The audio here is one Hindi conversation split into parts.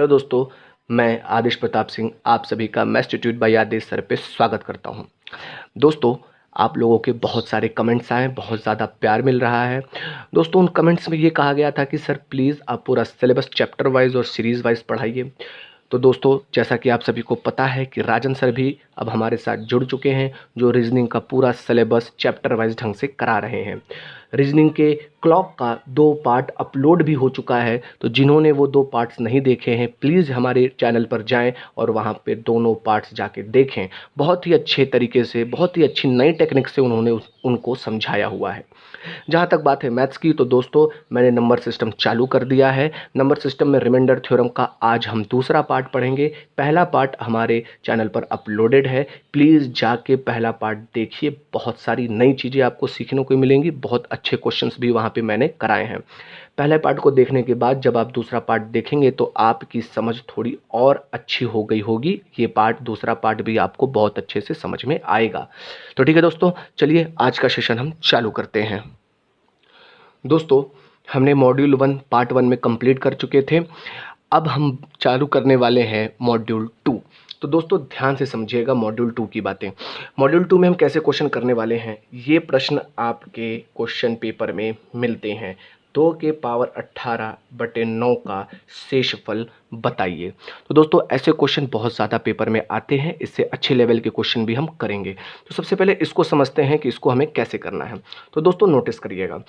हेलो दोस्तों, मैं आदिश प्रताप सिंह आप सभी का मैथ्स ट्यूटोरियल बाय आदिश सर पे स्वागत करता हूं। दोस्तों, आप लोगों के बहुत सारे कमेंट्स आए, बहुत ज़्यादा प्यार मिल रहा है। दोस्तों, उन कमेंट्स में ये कहा गया था कि सर प्लीज़ आप पूरा सिलेबस चैप्टर वाइज़ और सीरीज़ वाइज़ पढ़ाइए। तो दोस्तों, जैसा कि आप सभी को पता है कि राजन सर भी अब हमारे साथ जुड़ चुके हैं, जो रीजनिंग का पूरा सिलेबस चैप्टर वाइज ढंग से करा रहे हैं। रीजनिंग के क्लॉक का 2 पार्ट अपलोड भी हो चुका है, तो जिन्होंने वो 2 पार्ट्स नहीं देखे हैं प्लीज़ हमारे चैनल पर जाएं और वहाँ पे दोनों पार्ट्स जाके देखें। बहुत ही अच्छे तरीके से, बहुत ही अच्छी नई टेक्निक से उन्होंने उनको समझाया हुआ है। जहाँ तक बात है मैथ्स की, तो दोस्तों मैंने नंबर सिस्टम चालू कर दिया है। नंबर सिस्टम में रिमाइंडर थ्योरम का आज हम दूसरा पार्ट पढ़ेंगे। पहला पार्ट हमारे चैनल पर अपलोडेड है, प्लीज़ जाके पहला पार्ट देखिए। बहुत सारी नई चीज़ें आपको सीखने को मिलेंगी, बहुत अच्छे क्वेश्चंस भी वहाँ पे मैंने कराए हैं। पहले पार्ट को देखने के बाद जब आप दूसरा पार्ट देखेंगे तो आपकी समझ थोड़ी और अच्छी हो गई होगी। ये पार्ट, दूसरा पार्ट भी आपको बहुत अच्छे से समझ में आएगा। तो ठीक है दोस्तों, चलिए आज का सेशन हम चालू करते हैं। दोस्तों, हमने मॉड्यूल 1 पार्ट 1 में कंप्लीट कर चुके थे। अब हम चालू करने वाले हैं मॉड्यूल 2। तो दोस्तों ध्यान से समझिएगा मॉड्यूल 2 की बातें। मॉड्यूल 2 में हम कैसे क्वेश्चन करने वाले हैं, ये प्रश्न आपके क्वेश्चन पेपर में मिलते हैं। 2 के पावर 18 बटे 9 का शेषफल बताइए। तो दोस्तों ऐसे क्वेश्चन बहुत ज़्यादा पेपर में आते हैं, इससे अच्छे लेवल के क्वेश्चन भी हम करेंगे। तो सबसे पहले इसको समझते हैं कि इसको हमें कैसे करना है। तो दोस्तों नोटिस करिएगा,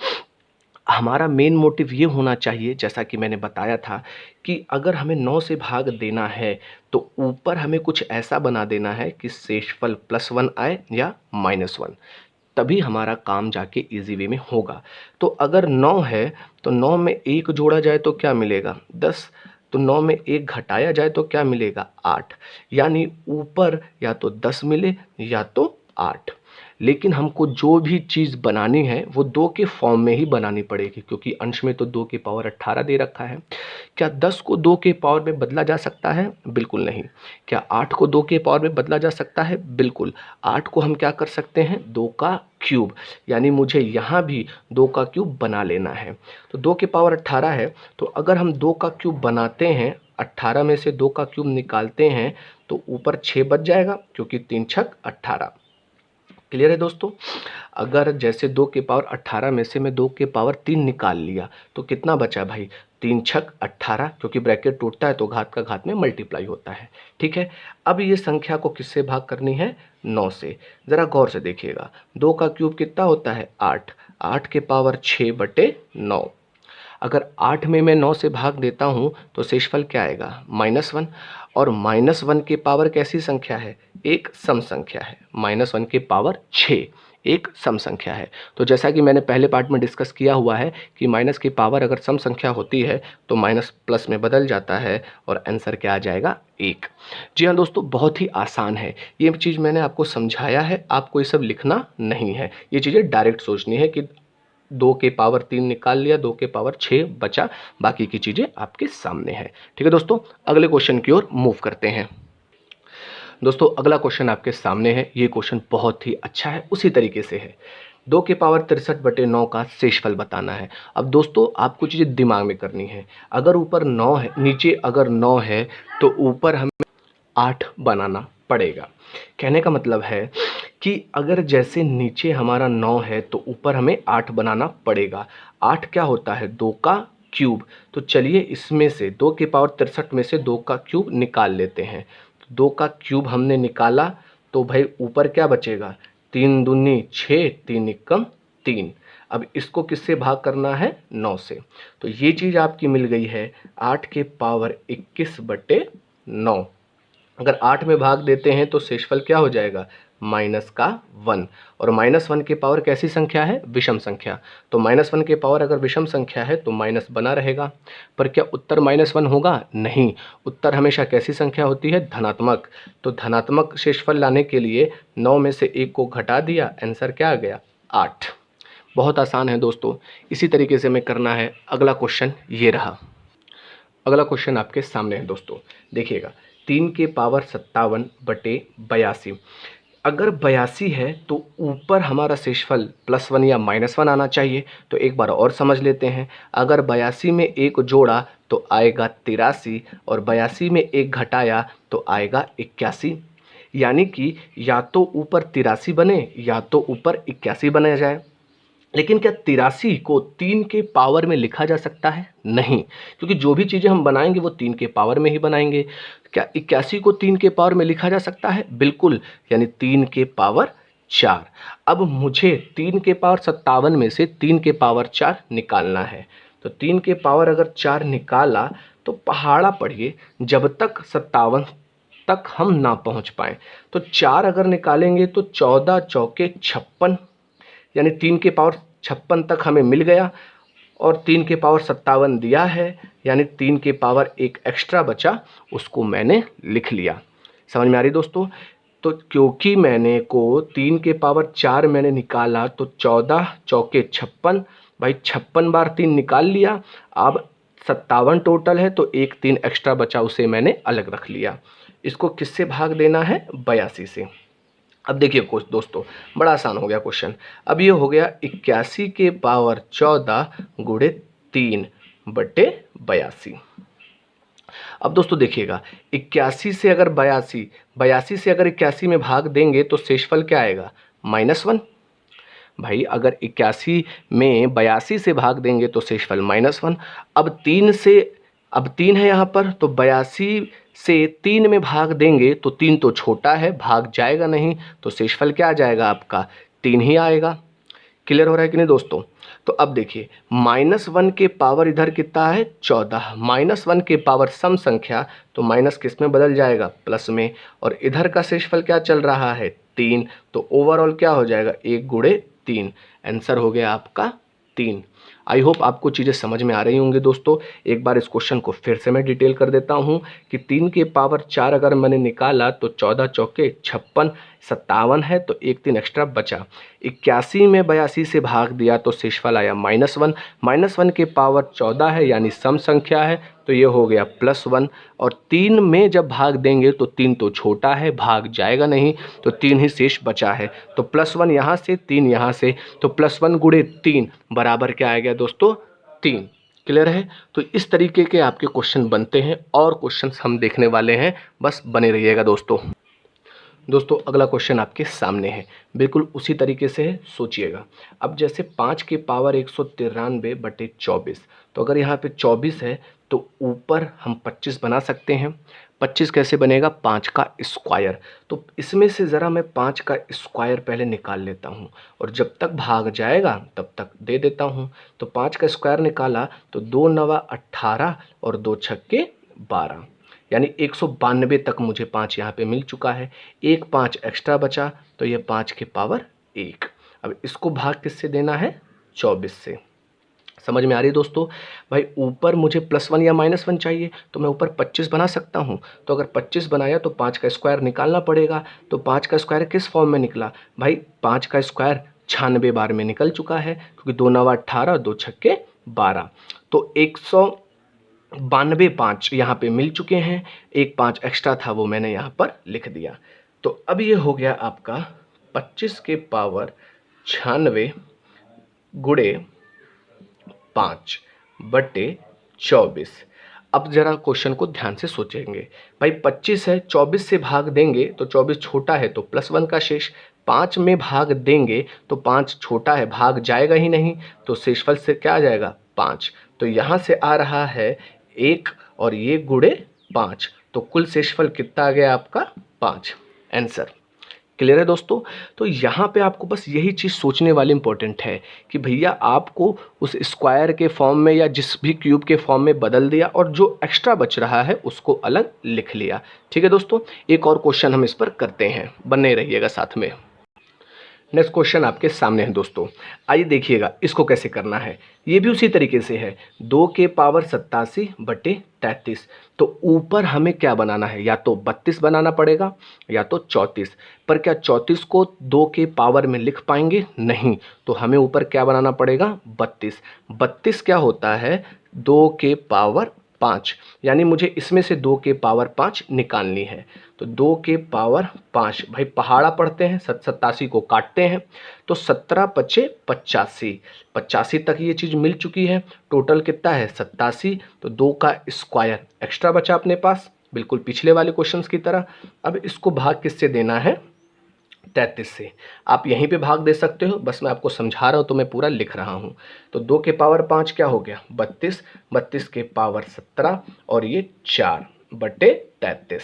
हमारा मेन मोटिव ये होना चाहिए, जैसा कि मैंने बताया था, कि अगर हमें 9 से भाग देना है तो ऊपर हमें कुछ ऐसा बना देना है कि शेषफल +1 आए या -1, तभी हमारा काम जाके इजी वे में होगा। तो अगर 9 है तो 9 में 1 जोड़ा जाए तो क्या मिलेगा 10, तो 9 में 1 घटाया जाए तो क्या मिलेगा 8। यानी ऊपर या तो 10 मिले या तो 8। लेकिन हमको जो भी चीज़ बनानी है वो 2 के फॉर्म में ही बनानी पड़ेगी, क्योंकि अंश में तो 2 के पावर 18 दे रखा है। क्या 10 को 2 के पावर में बदला जा सकता है? बिल्कुल नहीं। क्या 8 को 2 के पावर में बदला जा सकता है? बिल्कुल। 8 को हम क्या कर सकते हैं, 2 का क्यूब, यानी मुझे यहाँ भी 2 का क्यूब बना लेना है। तो 2 के पावर 18 है, तो अगर हम 2 का क्यूब बनाते हैं, 18 में से 2 का क्यूब निकालते हैं तो ऊपर 6 बच जाएगा, क्योंकि 3 छक 18। क्लियर है दोस्तों। अगर जैसे 2 के पावर 18 में से मैं 2 के पावर 3 निकाल लिया तो कितना बचा भाई, 3 छक 18, क्योंकि ब्रैकेट टूटता है तो घात का घात में मल्टीप्लाई होता है। ठीक है, अब ये संख्या को किससे भाग करनी है, 9 से। ज़रा गौर से देखिएगा, 2 का क्यूब कितना होता है 8, 8 के पावर 6 बटे 9। अगर 8 में मैं 9 से भाग देता हूँ तो शेषफल क्या आएगा, -1। और -1 के पावर कैसी संख्या है, एक सम संख्या है। -1 के पावर 6 एक सम संख्या है। तो जैसा कि मैंने पहले पार्ट में डिस्कस किया हुआ है कि माइनस की पावर अगर सम संख्या होती है तो माइनस प्लस में बदल जाता है और आंसर क्या आ जाएगा, 1। जी हाँ दोस्तों, बहुत ही आसान है। ये चीज़ मैंने आपको समझाया है, आपको ये सब लिखना नहीं है, ये चीज़ें डायरेक्ट सोचनी है कि 2 के पावर 3 निकाल लिया, 2 के पावर 6 बचा, बाकी की चीज़ें आपके सामने है। ठीक है दोस्तों, अगले क्वेश्चन की ओर मूव करते हैं। दोस्तों अगला क्वेश्चन आपके सामने है, ये क्वेश्चन बहुत ही अच्छा है, उसी तरीके से है। 2 के पावर 63 बटे 9 का शेषफल बताना है। अब दोस्तों आपको चीज़ें दिमाग में करनी है। अगर ऊपर 9 है, नीचे अगर 9 है तो ऊपर हमें 8 बनाना पड़ेगा। कहने का मतलब है कि अगर जैसे नीचे हमारा 9 है तो ऊपर हमें 8 बनाना पड़ेगा। 8 क्या होता है, 2 का क्यूब। तो चलिए इसमें से 2 के पावर 63 में से 2 का क्यूब निकाल लेते हैं। 2 का क्यूब हमने निकाला तो भाई ऊपर क्या बचेगा, 3 दूनी 6, 3 एकम 3। अब इसको किससे भाग करना है, 9 से। तो ये चीज़ आपकी मिल गई है 8 के पावर 21 बटे 9। अगर 8 में भाग देते हैं तो शेषफल क्या हो जाएगा, -1। और -1 के पावर कैसी संख्या है, विषम संख्या। तो -1 के पावर अगर विषम संख्या है तो माइनस बना रहेगा। पर क्या उत्तर -1 होगा, नहीं। उत्तर हमेशा कैसी संख्या होती है, धनात्मक। तो धनात्मक शेषफल लाने के लिए 9 में से 1 को घटा दिया, आंसर क्या आ गया, 8। बहुत आसान है दोस्तों, इसी तरीके से हमें करना है। अगला क्वेश्चन ये रहा। अगला क्वेश्चन आपके सामने है दोस्तों, देखिएगा। 3 के पावर 57 बटे 82। अगर 82 है तो ऊपर हमारा शेषफल +1 या -1 आना चाहिए। तो एक बार और समझ लेते हैं। अगर 82 में 1 जोड़ा तो आएगा 83 और 82 में 1 घटाया तो आएगा 81। यानी कि या तो ऊपर 83 बने या तो ऊपर 81 बना जाए। लेकिन क्या 83 को 3 के पावर में लिखा जा सकता है? नहीं, क्योंकि जो भी चीज़ें हम बनाएंगे वो 3 के पावर में ही बनाएंगे। क्या 81 को 3 के पावर में लिखा जा सकता है? बिल्कुल, यानी 3 के पावर 4। अब मुझे 3 के पावर 57 में से 3 के पावर 4 निकालना है। तो 3 के पावर अगर 4 निकाला तो पहाड़ा पढ़िए जब तक 57 तक हम ना पहुंच पाए। तो 4 अगर निकालेंगे तो 14 चौके 56, यानी 3 के पावर 56 तक हमें मिल गया और 3 के पावर 57 दिया है, यानी 3 के पावर एक एक्स्ट्रा बचा, उसको मैंने लिख लिया। समझ में आ रही दोस्तों? तो क्योंकि मैंने को 3 के पावर 4 मैंने निकाला तो 14 चौके 56, भाई 56 बार 3 निकाल लिया। अब 57 टोटल है तो एक 3 एक्स्ट्रा बचा, उसे मैंने अलग रख लिया। इसको किससे भाग देना है? 82 से। अब देखिए कुछ दोस्तों, बड़ा आसान हो गया क्वेश्चन। अब ये हो गया 81 के पावर 14 गुणे 3 बटे 82। अब दोस्तों देखिएगा, 81 से अगर 82 से अगर 81 में भाग देंगे तो शेषफल क्या आएगा? -1। भाई अगर 81 में 82 से भाग देंगे तो शेषफल -1। अब 3 है यहाँ पर, तो 82 से 3 में भाग देंगे तो 3 तो छोटा है, भाग जाएगा नहीं, तो शेषफल क्या आ जाएगा आपका? 3 ही आएगा। क्लियर हो रहा है कि नहीं दोस्तों? तो अब देखिए, -1 के पावर इधर कितना है? 14। -1 के पावर सम संख्या, तो माइनस किस में बदल जाएगा? प्लस में। और इधर का शेषफल क्या चल रहा है? 3। तो ओवरऑल क्या हो जाएगा? 1 गुणे 3। आंसर हो गया आपका 3। आई होप आपको चीज़ें समझ में आ रही होंगी दोस्तों। एक बार इस क्वेश्चन को फिर से मैं डिटेल कर देता हूँ कि 3 के पावर 4 अगर मैंने निकाला तो 14 चौके 56, 57 है तो एक 3 एक्स्ट्रा बचा। 81 में 82 से भाग दिया तो शेषफल आया -1। -1 के पावर 14 है यानी सम संख्या है, तो ये हो गया +1। और 3 में जब भाग देंगे तो 3 तो छोटा है, भाग जाएगा नहीं, तो 3 ही शेष बचा है। तो +1 यहाँ से, 3 यहाँ से, तो +1 गुणे 3 बराबर क्या आ गया दोस्तों? 3। क्लियर है? तो इस तरीके के आपके क्वेश्चन बनते हैं और क्वेश्चंस हम देखने वाले हैं, बस बने रहिएगा दोस्तों। दोस्तों अगला क्वेश्चन आपके सामने है, बिल्कुल उसी तरीके से है, सोचिएगा। अब जैसे 5 के पावर 193 बटे 24, तो अगर यहाँ पे 24 है तो ऊपर हम 25 बना सकते हैं। 25 कैसे बनेगा? 5 का स्क्वायर। तो इसमें से ज़रा मैं 5 का स्क्वायर पहले निकाल लेता हूँ और जब तक भाग जाएगा तब तक दे देता हूँ। तो 5 का स्क्वायर निकाला तो 2 नवा 18 और 2 छक्के 12, यानी 192 तक मुझे 5 यहाँ पे मिल चुका है। एक 5 एक्स्ट्रा बचा तो ये 5 के पावर 1। अब इसको भाग किससे देना है? 24 से। समझ में आ रही है दोस्तों? भाई ऊपर मुझे +1 या -1 चाहिए तो मैं ऊपर 25 बना सकता हूँ। तो अगर 25 बनाया तो 5 का स्क्वायर निकालना पड़ेगा। तो 5 का स्क्वायर किस फॉर्म में निकला? भाई 5 का स्क्वायर 96 बार में निकल चुका है, क्योंकि 2 नवा 18 और 2 छक्के 12। तो 192 5 यहाँ पे मिल चुके हैं। एक 5 एक्स्ट्रा था वो मैंने यहाँ पर लिख दिया। तो अब ये हो गया आपका 25 के पावर 96 गुणे 5 बटे 24। अब जरा क्वेश्चन को ध्यान से सोचेंगे। भाई 25 है, 24 से भाग देंगे तो 24 छोटा है तो +1 का शेष। 5 में भाग देंगे तो 5 छोटा है, भाग जाएगा ही नहीं, तो शेषफल से क्या आ जाएगा? 5। तो यहाँ से आ रहा है 1 और ये गुणे 5, तो कुल शेषफल कितना आ गया आपका? 5। आंसर क्लियर है दोस्तों? तो यहाँ पे आपको बस यही चीज़ सोचने वाली इंपॉर्टेंट है कि भैया आपको उस स्क्वायर के फॉर्म में या जिस भी क्यूब के फॉर्म में बदल दिया और जो एक्स्ट्रा बच रहा है उसको अलग लिख लिया। ठीक है दोस्तों, एक और क्वेश्चन हम इस पर करते हैं, बने रहिएगा साथ में। नेक्स्ट क्वेश्चन आपके सामने है दोस्तों, आइए देखिएगा इसको कैसे करना है। ये भी उसी तरीके से है, 2 के पावर 87 बटे 33। तो ऊपर हमें क्या बनाना है? या तो 32 बनाना पड़ेगा या तो 34। पर क्या 34 को 2 के पावर में लिख पाएंगे? नहीं। तो हमें ऊपर क्या बनाना पड़ेगा? 32। 32 क्या होता है? 2 के पावर 5, यानी मुझे इसमें से 2 के पावर 5 निकालनी है। तो 2 के पावर 5, भाई पहाड़ा पढ़ते हैं, 87 को काटते हैं तो 17 पचे 85, 85 तक ये चीज़ मिल चुकी है। टोटल कितना है 87, तो 2 का स्क्वायर एक्स्ट्रा बचा अपने पास, बिल्कुल पिछले वाले क्वेश्चंस की तरह। अब इसको भाग किससे देना है 33 से। आप यहीं पे भाग दे सकते हो, बस मैं आपको समझा रहा हूँ तो मैं पूरा लिख रहा हूँ। तो 2 के पावर 5 क्या हो गया 32, 32 के पावर 17 और ये 4 बटे 33।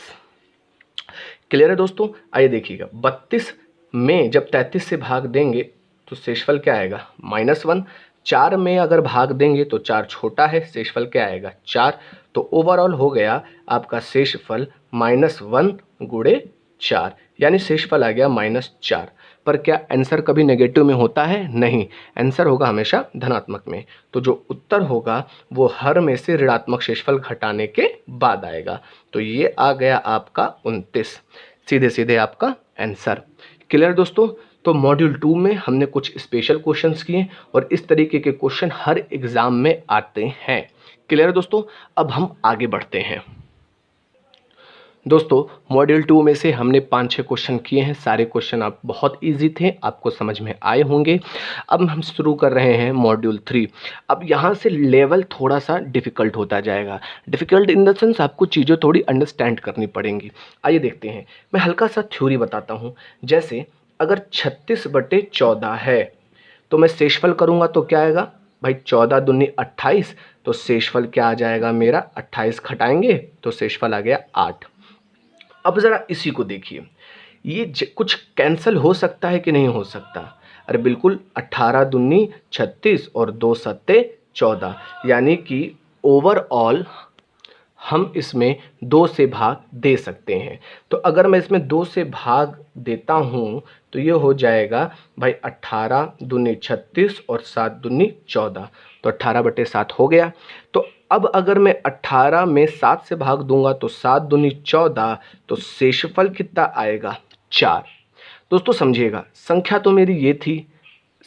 क्लियर है दोस्तों। आइए देखिएगा 32 में जब 33 से भाग देंगे तो शेषफल क्या आएगा -1। 4 में अगर भाग देंगे तो 4 छोटा है, शेषफल क्या आएगा 4। तो ओवरऑल हो गया आपका शेषफल -1 गुणे 4, यानी शेषफल आ गया -4। पर क्या आंसर कभी नेगेटिव में होता है? नहीं, आंसर होगा हमेशा धनात्मक में। तो जो उत्तर होगा वो हर में से ऋणात्मक शेषफल घटाने के बाद आएगा। तो ये आ गया आपका 29, सीधे सीधे आपका आंसर। क्लियर दोस्तों। तो मॉड्यूल 2 में हमने कुछ स्पेशल क्वेश्चंस किए और इस तरीके के क्वेश्चन हर एग्जाम में आते हैं। क्लियर दोस्तों। अब हम आगे बढ़ते हैं। दोस्तों मॉड्यूल 2 में से हमने 5-6 क्वेश्चन किए हैं। सारे क्वेश्चन आप बहुत इजी थे, आपको समझ में आए होंगे। अब हम शुरू कर रहे हैं मॉड्यूल 3। अब यहाँ से लेवल थोड़ा सा डिफ़िकल्ट होता जाएगा। डिफ़िकल्ट इन द सेंस आपको चीज़ें थोड़ी अंडरस्टैंड करनी पड़ेंगी। आइए देखते हैं, मैं हल्का सा थ्योरी बताता हूँ। जैसे अगर 36/14 है तो मैं शेषफल करूँगा तो क्या आएगा भाई 14 दूनी 28, तो शेषफल क्या आ जाएगा मेरा 28 घटाएंगे तो शेषफल आ गया 8। अब ज़रा इसी को देखिए, ये कुछ कैंसिल हो सकता है कि नहीं हो सकता? अरे बिल्कुल, 18 दूनी 36 और 2 सत्ते 14, यानी कि ओवरऑल हम इसमें 2 से भाग दे सकते हैं। तो अगर मैं इसमें 2 से भाग देता हूँ तो ये हो जाएगा भाई 18 दूनी 36 और 7 दूनी 14, तो 18/7 हो गया। तो अब अगर मैं 18 में 7 से भाग दूंगा तो 7 दूनी 14, तो शेषफल कितना आएगा 4। दोस्तों समझिएगा, संख्या तो मेरी ये थी,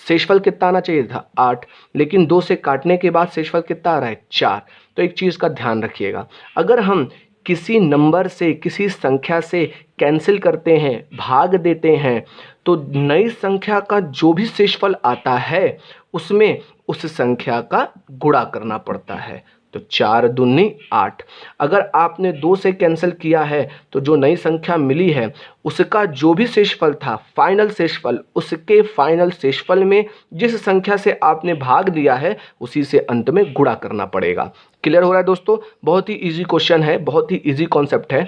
शेषफल कितना आना चाहिए था 8, लेकिन 2 से काटने के बाद शेषफल कितना आ रहा है 4। तो एक चीज़ का ध्यान रखिएगा, अगर हम किसी नंबर से किसी संख्या से कैंसिल करते हैं, भाग देते हैं, तो नई संख्या का जो भी शेषफल आता है उसमें उस संख्या का गुणा करना पड़ता है। तो 4 दूनी 8। अगर आपने 2 से कैंसिल किया है तो जो नई संख्या मिली है उसका जो भी शेषफल था फाइनल शेषफल, उसके फाइनल शेषफल में जिस संख्या से आपने भाग दिया है उसी से अंत में गुणा करना पड़ेगा। क्लियर हो रहा है दोस्तों। बहुत ही इजी क्वेश्चन है, बहुत ही इजी कॉन्सेप्ट है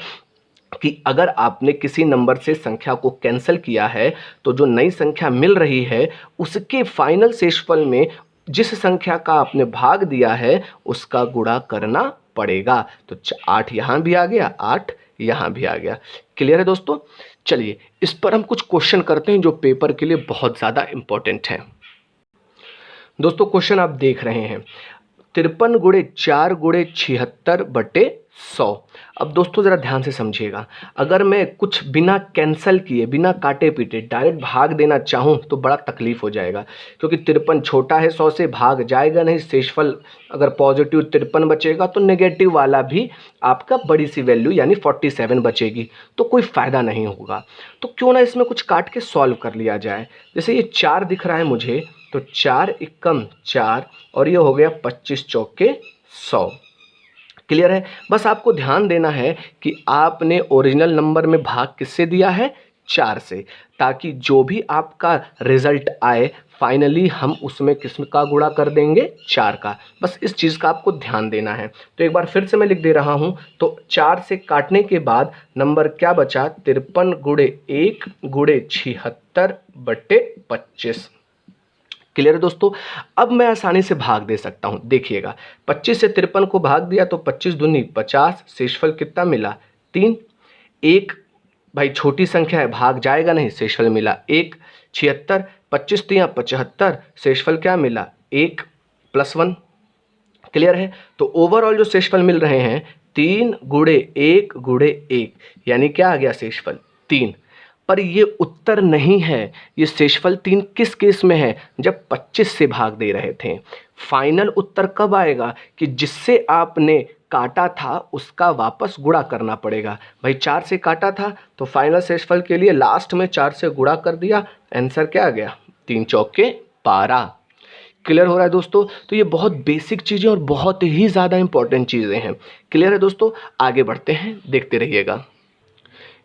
कि अगर आपने किसी नंबर से संख्या को कैंसिल किया है तो जो नई संख्या मिल रही है उसके फाइनल शेषफल में जिस संख्या का आपने भाग दिया है उसका गुणा करना पड़ेगा। तो 8 यहाँ भी आ गया, 8 यहाँ भी आ गया। क्लियर है दोस्तों। चलिए इस पर हम कुछ क्वेश्चन करते हैं जो पेपर के लिए बहुत ज़्यादा इंपॉर्टेंट है। दोस्तों क्वेश्चन आप देख रहे हैं 53 गुणे 4 गुणे 76/100। अब दोस्तों ज़रा ध्यान से समझिएगा, अगर मैं कुछ बिना कैंसल किए बिना काटे पीटे डायरेक्ट भाग देना चाहूँ तो बड़ा तकलीफ़ हो जाएगा, क्योंकि 53 छोटा है 100 से, भाग जाएगा नहीं। शेषफल अगर पॉजिटिव 53 बचेगा तो नेगेटिव वाला भी आपका बड़ी सी वैल्यू यानी 47 बचेगी, तो कोई फ़ायदा नहीं होगा। तो क्यों ना इसमें कुछ काट के सॉल्व कर लिया जाए। जैसे ये 4 दिख रहा है मुझे, तो 4 एकम 4 और ये हो गया 25 चौके 100। क्लियर है। बस आपको ध्यान देना है कि आपने ओरिजिनल नंबर में भाग किससे दिया है 4 से, ताकि जो भी आपका रिजल्ट आए फाइनली हम उसमें किस का गुणा कर देंगे 4 का। बस इस चीज़ का आपको ध्यान देना है। तो एक बार फिर से मैं लिख दे रहा हूँ, तो 4 से काटने के बाद नंबर क्या बचा 53 गुणे 1 गुणे 76/25। क्लियर है दोस्तों। अब मैं आसानी से भाग दे सकता हूं, देखिएगा 25 से 53 को भाग दिया तो 25 दूनी 50, शेषफल कितना मिला 3। एक भाई छोटी संख्या है, भाग जाएगा नहीं, शेषफल मिला 1। 76, 25 तिया 75, शेषफल क्या मिला 1 + 1। क्लियर है। तो ओवरऑल जो शेषफल मिल रहे हैं 3 गुणे 1 गुणे 1, यानी क्या आ गया शेषफल 3। पर ये उत्तर नहीं है, ये शेषफल 3 किस केस में है, जब 25 से भाग दे रहे थे। फाइनल उत्तर कब आएगा कि जिससे आपने काटा था उसका वापस गुणा करना पड़ेगा। भाई 4 से काटा था तो फाइनल शेषफल के लिए लास्ट में 4 से गुणा कर दिया, आंसर क्या आ गया 3 चौके 12। क्लियर हो रहा है दोस्तों? तो ये बहुत बेसिक चीज़ें और बहुत ही ज़्यादा इंपॉर्टेंट चीज़ें हैं। क्लियर है दोस्तों? आगे बढ़ते हैं, देखते रहिएगा।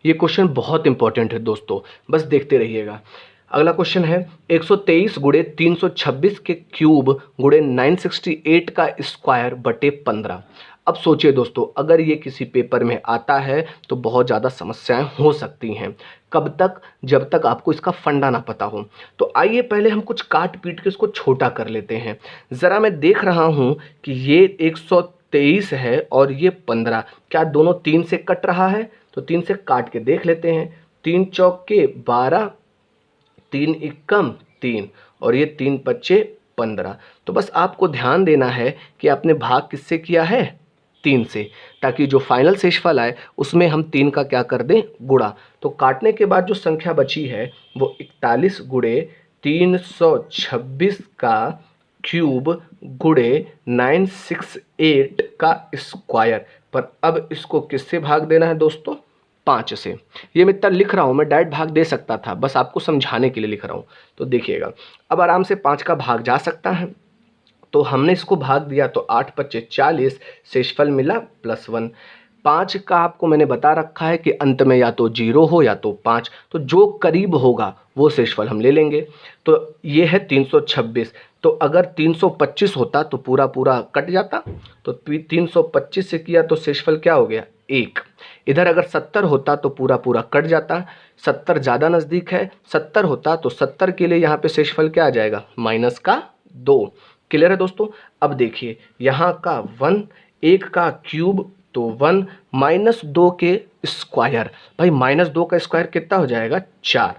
ये क्वेश्चन बहुत इंपॉर्टेंट है दोस्तों, बस देखते रहिएगा। अगला क्वेश्चन है 123 गुणे 326 के क्यूब गुणे 968 का स्क्वायर बटे 15। अब सोचिए दोस्तों, अगर ये किसी पेपर में आता है तो बहुत ज़्यादा समस्याएं हो सकती हैं। कब तक? जब तक आपको इसका फंडा ना पता हो। तो आइए पहले हम कुछ काट पीट के इसको छोटा कर लेते हैं। ज़रा मैं देख रहा हूँ कि ये 123 है और ये 15, क्या दोनों 3 से कट रहा है? तो 3 से काट के देख लेते हैं। 3 चौके 12, 3 इक्कम 3 और ये 3 पच्चे 15। तो बस आपको ध्यान देना है कि आपने भाग किससे किया है? 3 से, ताकि जो फाइनल शेषफल आए उसमें हम 3 का क्या कर दें? गुणा। तो काटने के बाद जो संख्या बची है वो 41 गुणे 326 का क्यूब गुणे 968 का स्क्वायर। पर अब इसको किससे भाग देना है दोस्तों? 5 से। ये मैं इतना लिख रहा हूँ, मैं डायरेक्ट भाग दे सकता था, बस आपको समझाने के लिए लिख रहा हूँ। तो देखिएगा, अब आराम से 5 का भाग जा सकता है। तो हमने इसको भाग दिया तो 8 पच्चे 40, शेषफल मिला +1। 5 का आपको मैंने बता रखा है कि अंत में या तो 0 हो या तो 5, तो जो करीब होगा वो शेषफल हम ले लेंगे। तो ये है 326, तो अगर 325 होता तो पूरा पूरा कट जाता, तो 325 से किया तो शेषफल क्या हो गया? 1। इधर अगर 70 होता तो पूरा पूरा कट जाता, 70 ज़्यादा नज़दीक है, 70 होता तो 70 के लिए यहाँ पे शेषफल क्या आ जाएगा? -2। क्लियर है दोस्तों? अब देखिए यहाँ का 1, 1 का क्यूब तो 1, -2 के स्क्वायर। भाई -2 का स्क्वायर कितना हो जाएगा? 4।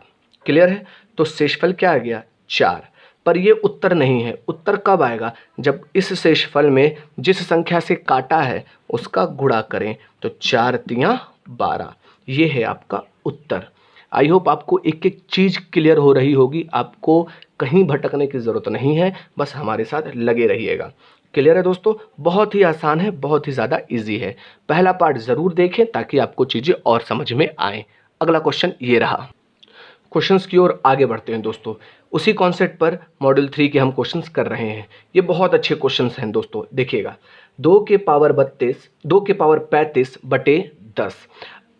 क्लियर है? तो शेषफल क्या आ गया? 4। पर ये उत्तर नहीं है। उत्तर कब आएगा? जब इस शेषफल में जिस संख्या से काटा है उसका गुणा करें। तो 4 तियां 12, ये है आपका उत्तर। आई होप आपको एक एक चीज़ क्लियर हो रही होगी, आपको कहीं भटकने की ज़रूरत नहीं है, बस हमारे साथ लगे रहिएगा। क्लियर है दोस्तों? बहुत ही आसान है, बहुत ही ज़्यादा इजी है। पहला पार्ट ज़रूर देखें ताकि आपको चीज़ें और समझ में आएँ। अगला क्वेश्चन ये रहा। क्वेश्चंस की ओर आगे बढ़ते हैं दोस्तों। उसी कॉन्सेप्ट पर मॉड्यूल 3 के हम क्वेश्चंस कर रहे हैं। ये बहुत अच्छे क्वेश्चंस हैं दोस्तों, देखिएगा। 2 के पावर 32, 2 के पावर 35 बटे 10।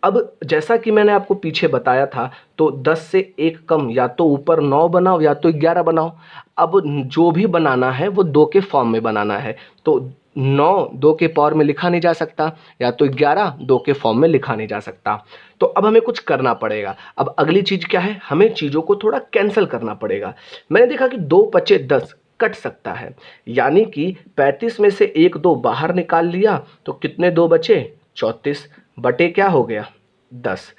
अब जैसा कि मैंने आपको पीछे बताया था, तो 10 से 1 कम या तो ऊपर 9 बनाओ या तो 11 बनाओ। अब जो भी बनाना है वो 2 के फॉर्म में बनाना है। तो 9 2 के पावर में लिखा नहीं जा सकता, या तो 11 2 के फॉर्म में लिखा नहीं जा सकता। तो अब हमें कुछ करना पड़ेगा। अब अगली चीज़ क्या है? हमें चीज़ों को थोड़ा कैंसिल करना पड़ेगा। मैंने देखा कि 2 पचे 10 कट सकता है, यानी कि 35 में से 1 2 बाहर निकाल लिया तो कितने 2 बचे? 34 बटे क्या हो गया? 10।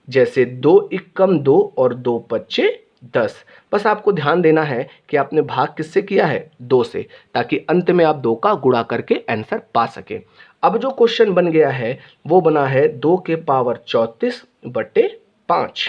जैसे 2 इक्कम 2 और 2 पच्चे 10। बस आपको ध्यान देना है कि आपने भाग किससे किया है? 2 से, ताकि अंत में आप 2 का गुणा करके आंसर पा सके। अब जो क्वेश्चन बन गया है वो बना है 2 के पावर 34 बटे 5।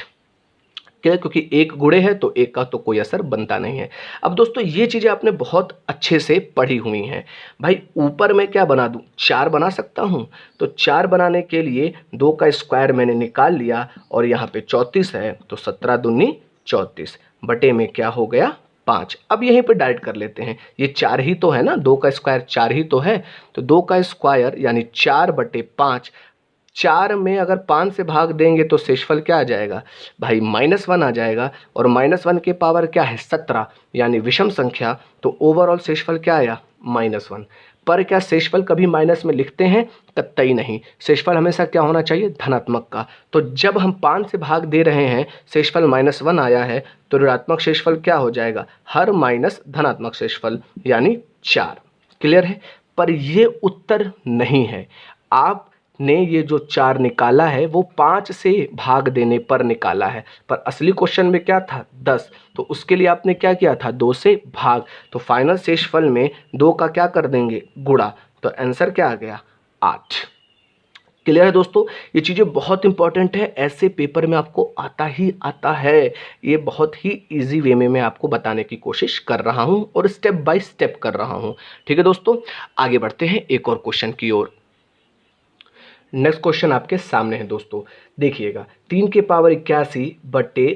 क्या? क्योंकि 1 गुणे है तो 1 का तो कोई असर बनता नहीं है। अब दोस्तों ये चीज़ें आपने बहुत अच्छे से पढ़ी हुई हैं। भाई ऊपर मैं क्या बना दूँ? 4 बना सकता हूँ। तो 4 बनाने के लिए 2 का स्क्वायर मैंने निकाल लिया और यहाँ पे 34 है, तो 17 दूनी 34 बटे में क्या हो गया? 5। अब यहीं पे डायरेक्ट कर लेते हैं, ये 4 ही तो है ना, 2 का स्क्वायर 4 ही तो है। तो 2 का स्क्वायर यानी 4 बटे 5। 4 में अगर 5 से भाग देंगे तो शेषफल क्या आ जाएगा? भाई -1 आ जाएगा, और -1 के पावर क्या है? 17, यानी विषम संख्या। तो ओवरऑल शेषफल क्या आया? -1। पर क्या शेषफल कभी माइनस में लिखते हैं? कतई नहीं। शेषफल हमेशा क्या होना चाहिए? धनात्मक का। तो जब हम 5 से भाग दे रहे हैं, शेषफल -1 आया है, तो ऋणात्मक शेषफल क्या हो जाएगा? हर माइनस धनात्मक शेषफल, यानी 4। क्लियर है? पर ये उत्तर नहीं है। आप ने ये जो 4 निकाला है वो 5 से भाग देने पर निकाला है, पर असली क्वेश्चन में क्या था? 10। तो उसके लिए आपने क्या किया था? 2 से भाग। तो फाइनल शेषफल में 2 का क्या कर देंगे? गुणा। तो आंसर क्या आ गया? 8। क्लियर है दोस्तों? ये चीज़ें बहुत इंपॉर्टेंट है, ऐसे पेपर में आपको आता ही आता है। ये बहुत ही इजी वे में मैं आपको बताने की कोशिश कर रहा हूँ और स्टेप बाय स्टेप कर रहा हूँ। ठीक है दोस्तों, आगे बढ़ते हैं एक और क्वेश्चन की ओर। नेक्स्ट क्वेश्चन आपके सामने है दोस्तों, देखिएगा 3 के पावर 81 बटे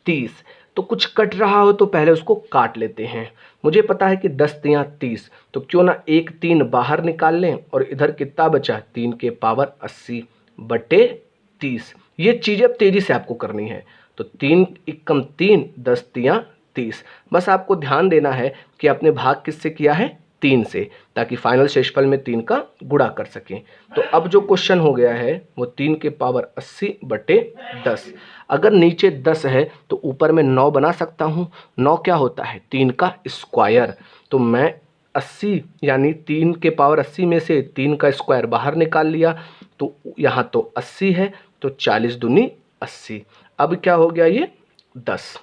30। तो कुछ कट रहा हो तो पहले उसको काट लेते हैं। मुझे पता है कि 10 तियाँ 30, तो क्यों ना एक 3 बाहर निकाल लें और इधर कितना बचा 3 के पावर 80 बटे 30। ये चीज़ अब तेज़ी से आपको करनी है। तो 3 एकम 3, 10 तियाँ 30। बस आपको ध्यान देना है कि आपने भाग किससे किया है, 3 से, ताकि फाइनल शेषफल में 3 का गुणा कर सकें। तो अब जो क्वेश्चन हो गया है वो 3 के पावर 80 बटे 10। अगर नीचे 10 है तो ऊपर में 9 बना सकता हूँ। 9 क्या होता है, 3 का स्क्वायर। तो मैं 80 यानी 3 के पावर 80 में से 3 का स्क्वायर बाहर निकाल लिया, तो यहाँ तो 80 है, तो 40 दूनी 80। अब क्या हो गया, ये 10।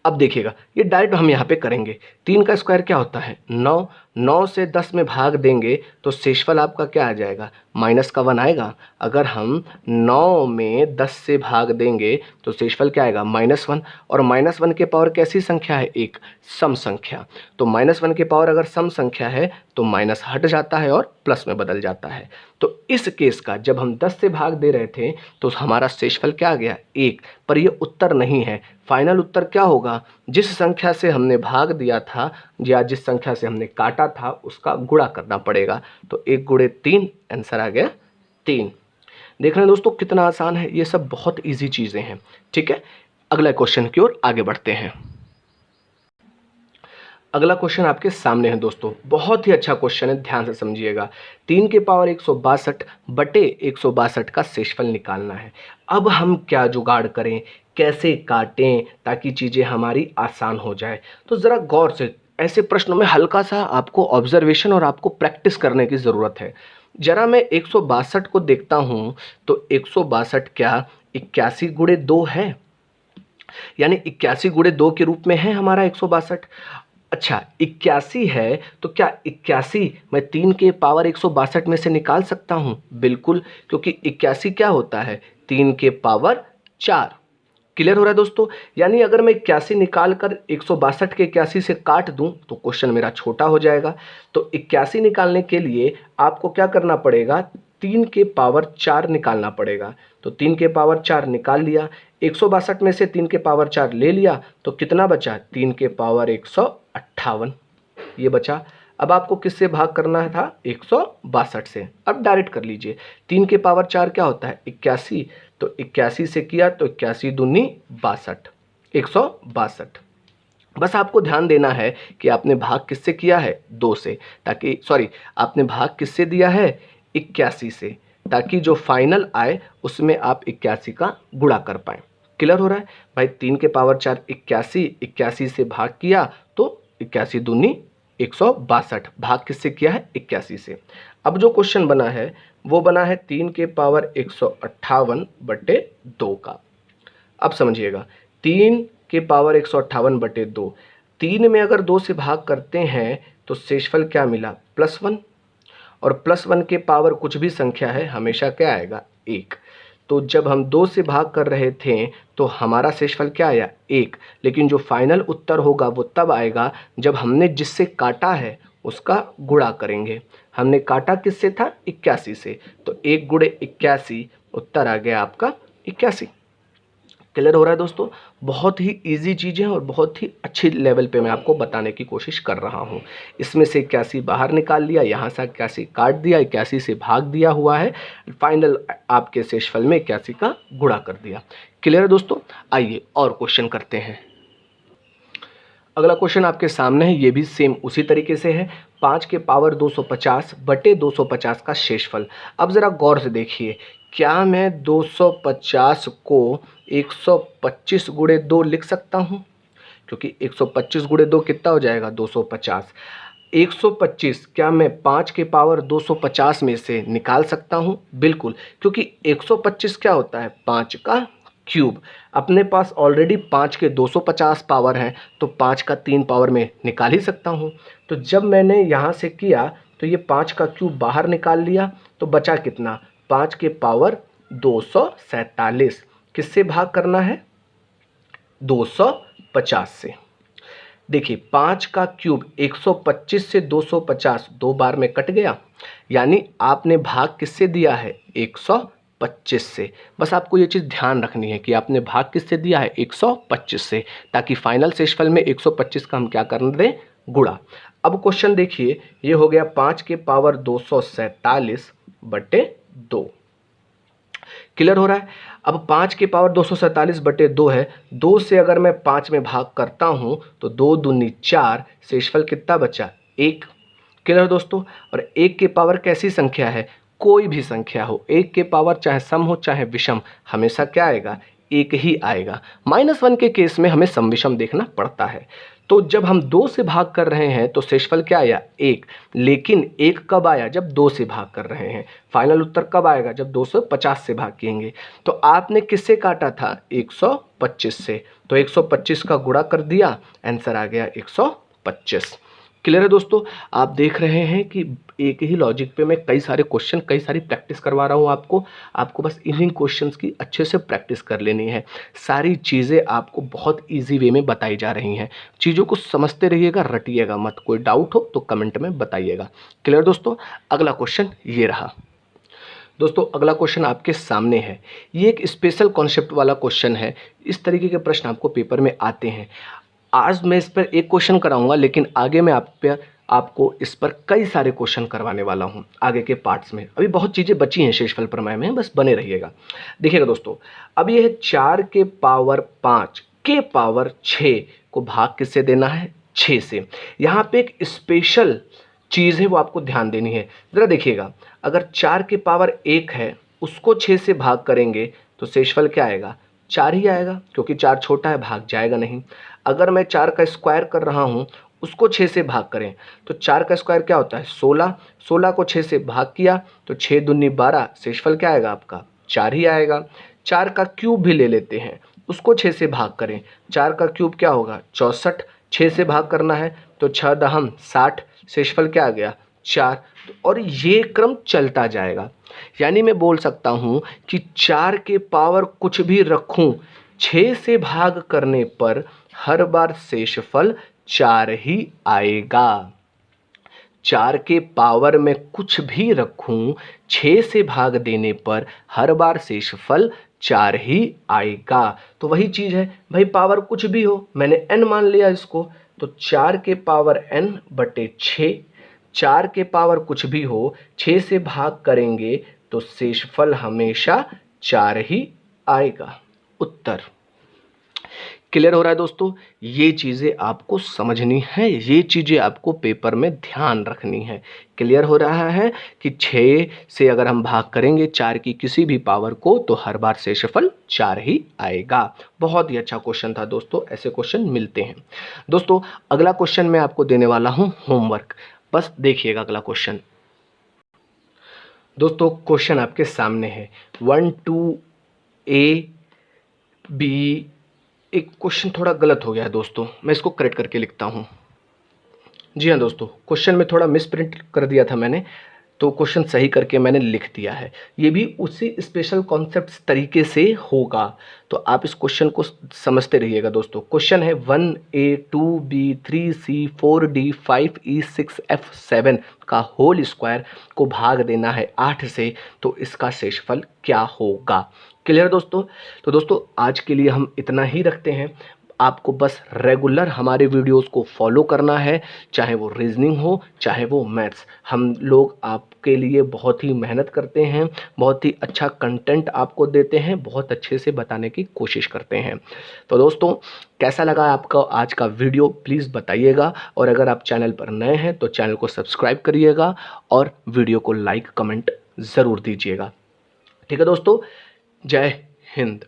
अब देखिएगा ये डायरेक्ट हम यहाँ पे करेंगे। 3 का स्क्वायर क्या होता है, 9। 9 से 10 में भाग देंगे तो शेषफल आपका क्या आ जाएगा, माइनस का 1 आएगा। अगर हम 9 में 10 से भाग देंगे तो शेषफल क्या आएगा, -1। और -1 के पावर कैसी संख्या है, एक सम संख्या। तो -1 के पावर अगर सम संख्या है तो माइनस हट जाता है और प्लस में बदल जाता है। तो इस केस का जब हम 10 से भाग दे रहे थे तो हमारा शेषफल क्या आ गया, 1। पर ये उत्तर नहीं है। फाइनल उत्तर क्या होगा, जिस संख्या से हमने भाग दिया था या जिस संख्या से हमने काटा था उसका गुणा करना पड़ेगा। तो 1 गुणे 3, आंसर आ गया 3। देख रहे हैं दोस्तों कितना आसान है, ये सब बहुत इजी चीज़ें हैं। ठीक है, अगला क्वेश्चन की ओर आगे बढ़ते हैं। अगला क्वेश्चन आपके सामने है दोस्तों, बहुत ही अच्छा क्वेश्चन है, ध्यान से समझिएगा। 3 के पावर 162 बटे 162 का शेषफल निकालना है। अब हम क्या जुगाड़ करें, कैसे काटें ताकि चीज़ें हमारी आसान हो जाए। तो ज़रा गौर से, ऐसे प्रश्नों में हल्का सा आपको ऑब्जर्वेशन और आपको प्रैक्टिस करने की ज़रूरत है। जरा मैं 162 को देखता हूँ तो 162 क्या 81 गुणे 2 है, यानी 81 गुणे 2 के रूप में है हमारा 162। अच्छा 81 है तो क्या 81 मैं 3 के पावर 162 में से निकाल सकता हूँ, बिल्कुल, क्योंकि 81 क्या होता है, 3 के पावर 4। क्लियर हो रहा है दोस्तों। यानी अगर मैं 81 निकाल कर 162 के 81 से काट दूं तो क्वेश्चन मेरा छोटा हो जाएगा। तो 81 निकालने के लिए आपको क्या करना पड़ेगा, 3 के पावर 4 निकालना पड़ेगा। तो 3 के पावर 4 निकाल लिया, 162 में से 3 के पावर 4 ले लिया, तो कितना बचा, 3 के पावर 158 ये बचा। अब आपको किससे भाग करना था, 162 से। अब डायरेक्ट कर लीजिए, 3 के पावर 4 क्या होता है, 81। तो 81 से किया तो 81 दूनी 62, 162। बस आपको ध्यान देना है कि आपने भाग किससे किया है, 2 से, ताकि सॉरी आपने भाग किससे दिया है, 81 से, ताकि जो फाइनल आए उसमें आप 81 का गुणा कर पाएँ। क्लियर हो रहा है भाई। 3 के पावर 4 81, 81 से भाग किया तो 81 दूनी 162, भाग किससे किया है, 81 से। अब जो क्वेश्चन बना है वो बना है 3 के पावर 158 बटे 2 का। अब समझिएगा, 3 के पावर 158 बटे 2, 3 में अगर 2 से भाग करते हैं तो शेषफल क्या मिला, +1। और +1 के पावर कुछ भी संख्या है हमेशा क्या आएगा, 1। तो जब हम 2 से भाग कर रहे थे तो हमारा शेषफल क्या आया, 1। लेकिन जो फाइनल उत्तर होगा वो तब आएगा जब हमने जिससे काटा है उसका गुणा करेंगे। हमने काटा किससे था, 81 से, तो 1 गुणे 81, उत्तर आ गया आपका 81। क्लियर हो रहा है दोस्तों। बहुत ही इजी चीज़ है और बहुत ही अच्छी लेवल पे मैं आपको बताने की कोशिश कर रहा हूँ। इसमें से 81 बाहर निकाल लिया, यहाँ से 81 काट दिया, 81 से भाग दिया हुआ है, फाइनल आपके शेषफल में 81 का गुणा कर दिया। क्लियर है दोस्तों। आइए और क्वेश्चन करते हैं। अगला क्वेश्चन आपके सामने है, ये भी सेम उसी तरीके से है। 5 के पावर 250 बटे 250 का शेषफल। अब ज़रा गौर से देखिए, क्या मैं 250 को 125 गुणे 2 लिख सकता हूँ, क्योंकि 125 गुणे 2 कितना हो जाएगा, 250। 125 क्या मैं 5 के पावर 250 में से निकाल सकता हूँ, बिल्कुल, क्योंकि 125 क्या होता है, 5 का क्यूब। अपने पास ऑलरेडी 5 के 250 पावर हैं तो 5 का 3 पावर में निकाल ही सकता हूँ। तो जब मैंने यहाँ से किया तो ये 5 का क्यूब बाहर निकाल लिया, तो बचा कितना, 5 के पावर 247। किससे भाग करना है, 250 से। देखिए 5 का क्यूब 125 से 250 दो बार में कट गया, यानी आपने भाग किससे दिया है 125 से। बस आपको ये चीज़ ध्यान रखनी है कि आपने भाग किससे दिया है 125 से, ताकि फाइनल शेषफल में 125 का हम क्या कर दें, गुणा। अब क्वेश्चन देखिए, ये हो गया 5 के पावर 247 बटे 2। क्लियर हो रहा है। अब 5 के पावर 247 बटे 2 है, 2 से अगर मैं 5 में भाग करता हूं तो 2 दूनी 4, शेषफल कितना बचा 1। क्लियर दोस्तों। और 1 के पावर कैसी संख्या है, कोई भी संख्या हो, 1 के पावर चाहे सम हो चाहे विषम, हमेशा क्या आएगा, एक ही आएगा। -1 के केस में हमें सम विषम देखना पड़ता है। तो जब हम 2 से भाग कर रहे हैं तो शेषफल क्या आया 1, लेकिन 1 कब आया, जब 2 से भाग कर रहे हैं। फाइनल उत्तर कब आएगा, जब 250 से भाग किएंगे। तो आपने किससे काटा था 125 से, तो 125 का गुणा कर दिया, आंसर आ गया 125। क्लियर है दोस्तों। आप देख रहे हैं कि एक ही लॉजिक पे मैं कई सारे क्वेश्चन, कई सारी प्रैक्टिस करवा रहा हूँ आपको बस इन्हीं क्वेश्चंस की अच्छे से प्रैक्टिस कर लेनी है। सारी चीज़ें आपको बहुत इजी वे में बताई जा रही हैं। चीज़ों को समझते रहिएगा, रटिएगा मत। कोई डाउट हो तो कमेंट में बताइएगा। क्लियर दोस्तों। अगला क्वेश्चन ये रहा दोस्तों। अगला क्वेश्चन आपके सामने है। ये एक स्पेशल कॉन्सेप्ट वाला क्वेश्चन है। इस तरीके के प्रश्न आपको पेपर में आते हैं। आज मैं इस पर एक क्वेश्चन कराऊंगा, लेकिन आगे मैं आपको इस पर कई सारे क्वेश्चन करवाने वाला हूं आगे के पार्ट्स में। अभी बहुत चीज़ें बची हैं शेषफल प्रमेय में, बस बने रहिएगा। देखिएगा दोस्तों, अब ये है 4 के पावर 5 के पावर 6 को भाग किससे देना है, 6 से। यहाँ पे एक स्पेशल चीज़ है, वो आपको ध्यान देनी है। ज़रा देखिएगा, अगर 4 के पावर 1 है उसको 6 से भाग करेंगे तो शेषफल क्या आएगा, 4 ही आएगा, क्योंकि 4 छोटा है, भाग जाएगा नहीं। अगर मैं 4 का स्क्वायर कर रहा हूँ, उसको 6 से भाग करें तो 4 का स्क्वायर क्या होता है 16, 16 को 6 से भाग किया तो 6 दूनी 12, शेषफल क्या आएगा आपका 4 ही आएगा। 4 का क्यूब भी ले लेते हैं, उसको 6 से भाग करें, 4 का क्यूब क्या होगा 64, 6 से भाग करना है तो 6 दहम 60, शेषफल क्या आ गया 4। और ये क्रम चलता जाएगा। यानी मैं बोल सकता हूँ कि 4 के पावर कुछ भी रखूँ, 6 से भाग करने पर हर बार शेषफल 4 ही आएगा। 4 के पावर में कुछ भी रखूं, 6 से भाग देने पर हर बार शेषफल 4 ही आएगा। तो वही चीज़ है भाई, पावर कुछ भी हो, मैंने n मान लिया इसको, तो 4 के पावर n बटे 6। 4 के पावर कुछ भी हो, 6 से भाग करेंगे तो शेषफल हमेशा 4 ही आएगा। उत्तर क्लियर हो रहा है दोस्तों। ये चीज़ें आपको समझनी है, ये चीज़ें आपको पेपर में ध्यान रखनी है। क्लियर हो रहा है कि 6 से अगर हम भाग करेंगे 4 की किसी भी पावर को तो हर बार शेषफल 4 ही आएगा। बहुत ही अच्छा क्वेश्चन था दोस्तों, ऐसे क्वेश्चन मिलते हैं। दोस्तों अगला क्वेश्चन मैं आपको देने वाला हूँ होमवर्क, बस देखिएगा अगला क्वेश्चन। दोस्तों क्वेश्चन आपके सामने है 1 2 A B। एक क्वेश्चन थोड़ा गलत हो गया है दोस्तों, मैं इसको करेक्ट करके लिखता हूँ। जी हाँ दोस्तों, क्वेश्चन में थोड़ा मिसप्रिंट कर दिया था मैंने, तो क्वेश्चन सही करके मैंने लिख दिया है। ये भी उसी स्पेशल कॉन्सेप्ट तरीके से होगा, तो आप इस क्वेश्चन को समझते रहिएगा दोस्तों। क्वेश्चन है 1A 2B 3C 4D 5E 6F 7 का होल स्क्वायर को भाग देना है 8 से, तो इसका शेषफल क्या होगा। क्लियर दोस्तों। तो दोस्तों आज के लिए हम इतना ही रखते हैं। आपको बस रेगुलर हमारे वीडियोस को फॉलो करना है, चाहे वो रीजनिंग हो चाहे वो मैथ्स। हम लोग आपके लिए बहुत ही मेहनत करते हैं, बहुत ही अच्छा कंटेंट आपको देते हैं, बहुत अच्छे से बताने की कोशिश करते हैं। तो दोस्तों कैसा लगा आपका आज का वीडियो प्लीज़ बताइएगा, और अगर आप चैनल पर नए हैं तो चैनल को सब्सक्राइब करिएगा और वीडियो को लाइक कमेंट ज़रूर दीजिएगा। ठीक है दोस्तों, जय हिंद।